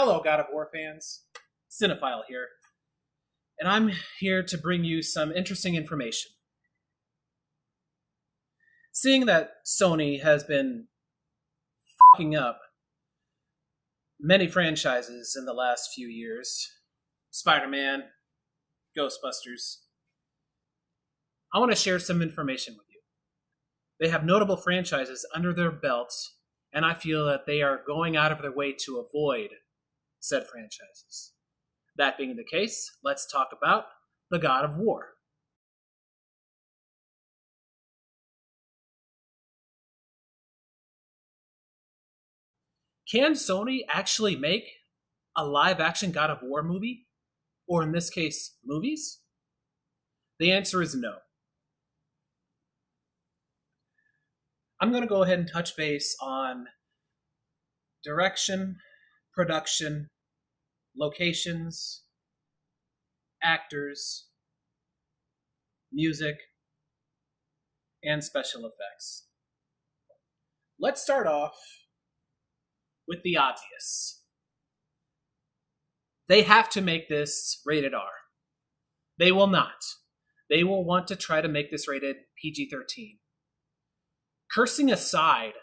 Hello, God of War fans. Cinephile here. And I'm here to bring you some interesting information. Seeing that Sony has been fucking up many franchises in the last few years, Spider-Man, Ghostbusters, I want to share some information with you. They have notable franchises under their belts, and I feel that they are going out of their way to avoid said franchises. That being the case, let's talk about the God of War. Can Sony actually make a live-action God of War movie? Or in this case, movies? The answer is no. I'm going to go ahead and touch base on direction, production, locations, actors, music, and special effects. Let's start off with the obvious. They have to make this rated R. They will not. They will want to try to make this rated PG-13. Cursing aside,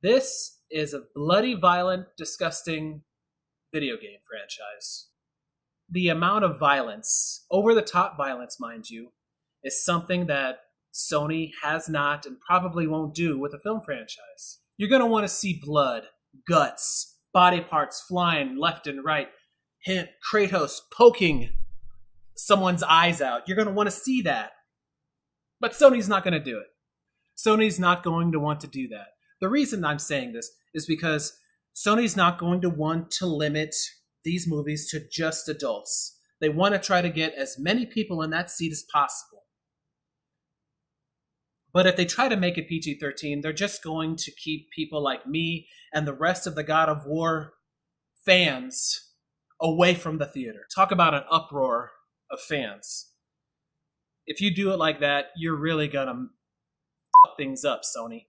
this is a bloody, violent, disgusting video game franchise. The amount of violence, over-the-top violence, mind you, is something that Sony has not and probably won't do with a film franchise. You're going to want to see blood, guts, body parts flying left and right, Kratos poking someone's eyes out. You're going to want to see that. But Sony's not going to do it. Sony's not going to want to do that. The reason I'm saying this is because Sony's not going to want to limit these movies to just adults. They want to try to get as many people in that seat as possible. But if they try to make it PG-13, they're just going to keep people like me and the rest of the God of War fans away from the theater. Talk about an uproar of fans. If you do it like that, you're really going to fuck things up, Sony.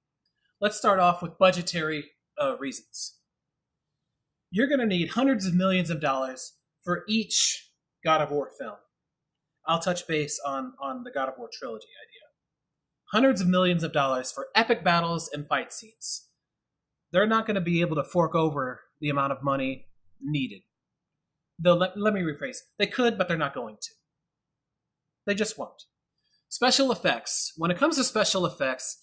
Let's start off with budgetary reasons. You're going to need hundreds of millions of dollars for each God of War film. I'll touch base on the God of War trilogy idea. Hundreds of millions of dollars for epic battles and fight scenes. They're not going to be able to fork over the amount of money needed. Though, let me rephrase. They could, but they're not going to. They just won't. Special effects. When it comes to special effects,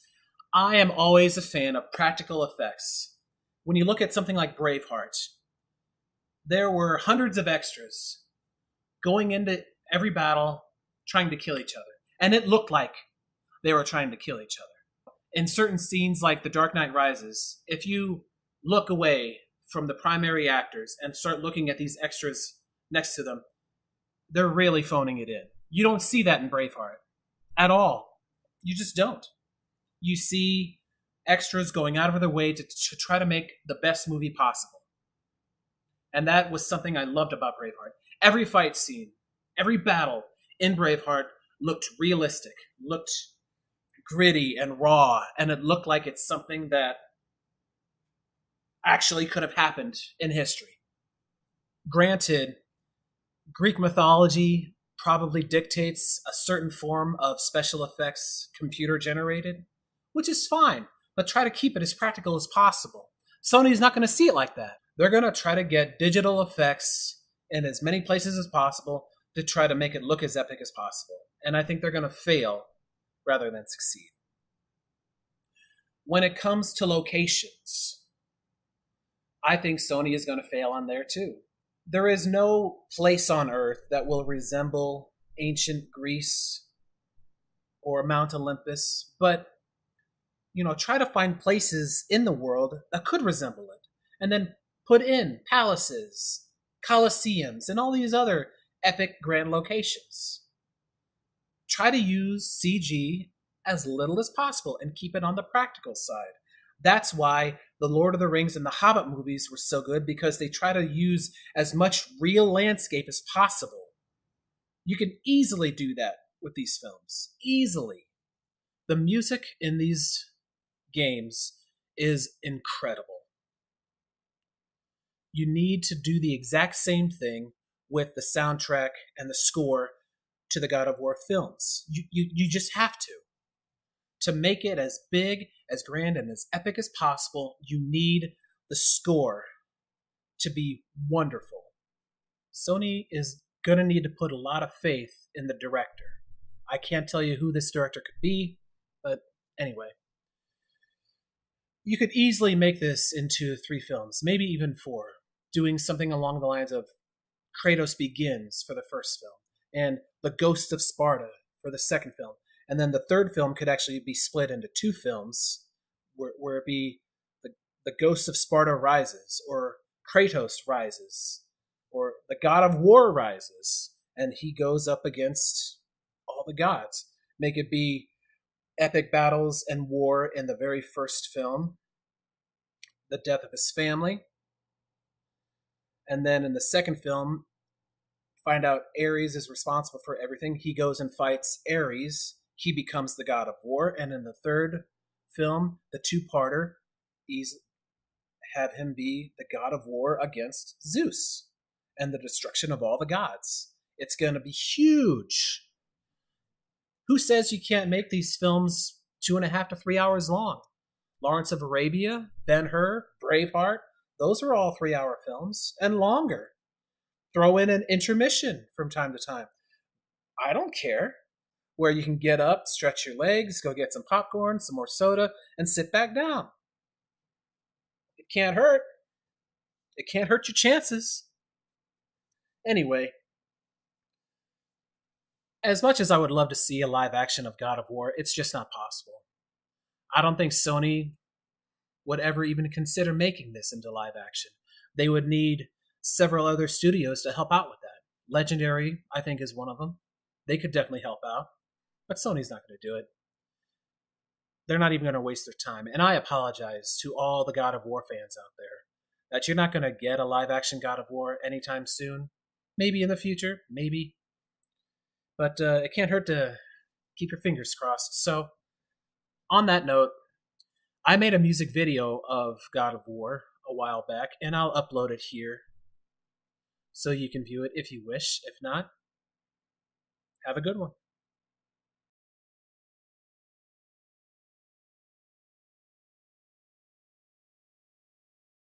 I am always a fan of practical effects. When you look at something like Braveheart, there were hundreds of extras going into every battle trying to kill each other. And it looked like they were trying to kill each other. In certain scenes like The Dark Knight Rises, if you look away from the primary actors and start looking at these extras next to them, they're really phoning it in. You don't see that in Braveheart at all. You just don't. You see extras going out of their way to try to make the best movie possible. And that was something I loved about Braveheart. Every fight scene, every battle in Braveheart looked realistic, looked gritty and raw, and it looked like it's something that actually could have happened in history. Granted, Greek mythology probably dictates a certain form of special effects computer generated, which is fine, but try to keep it as practical as possible. Sony's not going to see it like that. They're going to try to get digital effects in as many places as possible to try to make it look as epic as possible. And I think they're going to fail rather than succeed. When it comes to locations, I think Sony is going to fail on there too. There is no place on Earth that will resemble ancient Greece or Mount Olympus, but try to find places in the world that could resemble it, and then put in palaces, colosseums, and all these other epic grand locations. Try to use CG as little as possible and keep it on the practical side. That's why the Lord of the Rings and the Hobbit movies were so good, because they try to use as much real landscape as possible. You can easily do that with these films. Easily. The music in these games is incredible. you need to do the exact same thing with the soundtrack and the score to the God of War films. You just have to. To make it as big, as grand, and as epic as possible, you need the score to be wonderful. Sony is going to need to put a lot of faith in the director. I can't tell you who this director could be, but anyway. You could easily make this into 3 films, maybe even 4, doing something along the lines of Kratos Begins for the first film, and The Ghost of Sparta for the second film. And then the third film could actually be split into 2 films, where it be the Ghost of Sparta Rises, or Kratos Rises, or the God of War Rises, and he goes up against all the gods. Make it be epic battles and war in the very first film, the death of his family, and then in the second film, find out Ares is responsible for everything. He goes and fights Ares. He becomes the God of War. And in the third film, the 2-parter, have him be the God of War against Zeus and the destruction of all the gods. It's going to be huge. Who says you can't make these films 2.5 to 3 hours long? Lawrence of Arabia, Ben-Hur, Braveheart, those are all 3-hour films and longer. Throw in an intermission from time to time. I don't care. Where you can get up, stretch your legs, go get some popcorn, some more soda, and sit back down. It can't hurt. It can't hurt your chances. Anyway, as much as I would love to see a live action of God of War, it's just not possible. I don't think Sony would ever even consider making this into live action. They would need several other studios to help out with that. Legendary, I think, is one of them. They could definitely help out, but Sony's not going to do it. They're not even going to waste their time. And I apologize to all the God of War fans out there that you're not going to get a live action God of War anytime soon. Maybe in the future, maybe. But it can't hurt to keep your fingers crossed. So, on that note, I made a music video of God of War a while back, and I'll upload it here so you can view it if you wish. If not, have a good one.